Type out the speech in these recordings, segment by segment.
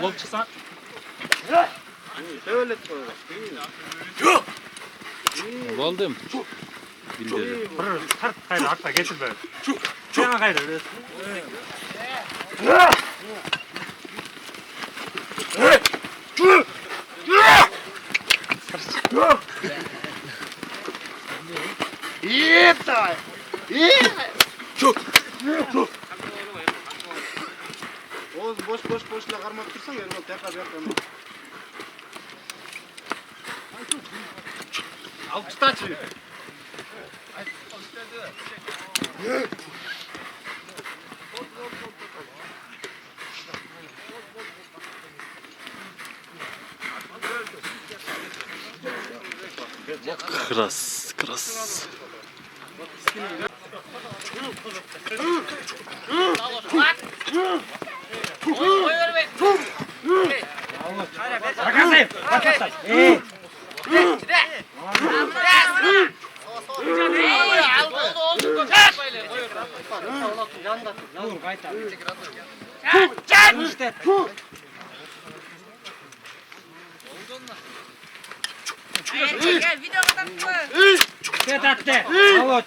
Lop çıksa. Şöyle Buldum. Bildirdim. Hayır hatta getir böyle. Sen hayır. Yeter. Oğuz boşla karmak dursan Erol tekrar yapalım. Al çıtaçı. Kras. Gel video kapattı. Set attı. Alo.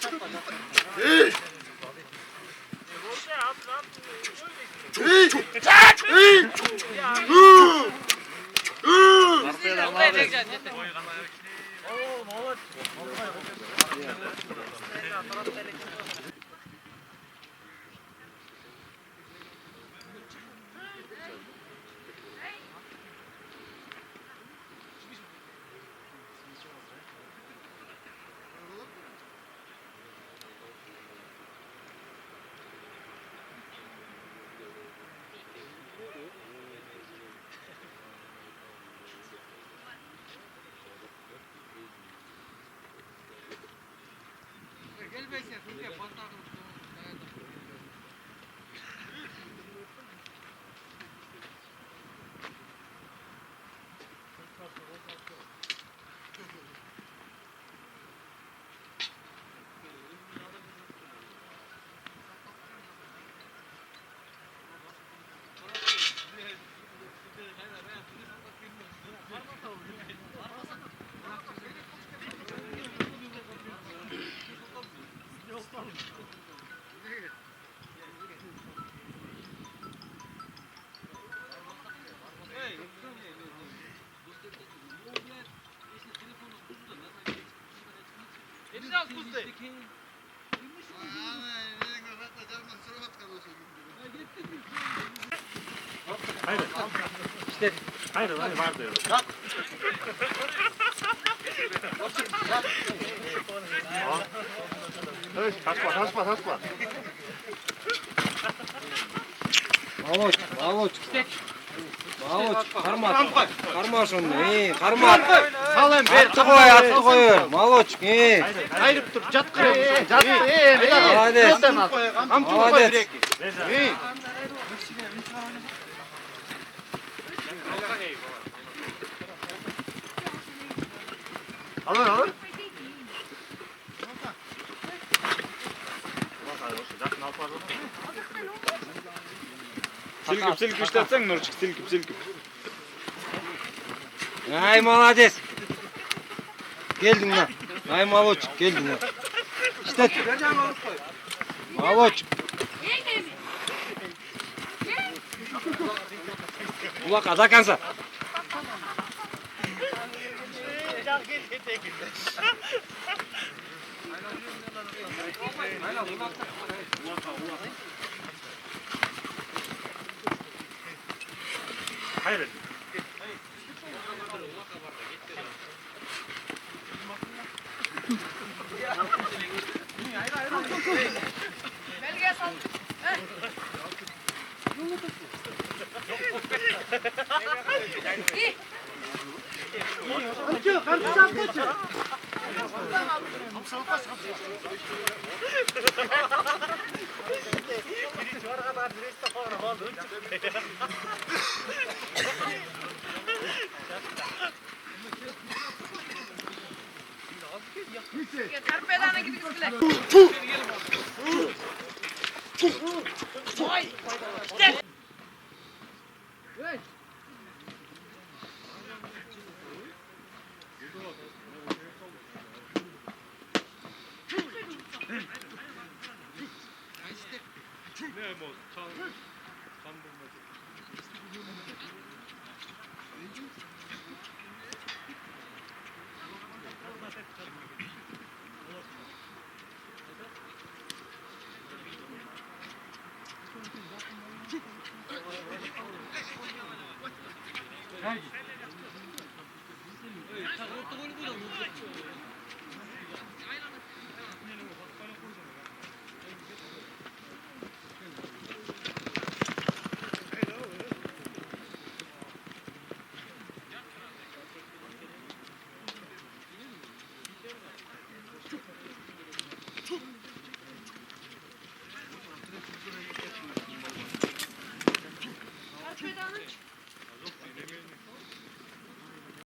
Hayır. İşte hayır var diyor. Kaçma. Mavoç. Karma şunu. Karma. Salın Attı koy. Mavoç. Ayrıp dur. Cat kırı. Hadi. Hadi. Alın. Silkip işletsen Nurçuk silkip. Ay молодец. Geldin lan. Ay Mavoç geldin lan. İşte. Mavoç. Kulak adakansa. Hayır. Belge sal. Yeter bedana gidip bile. Arkadan aç.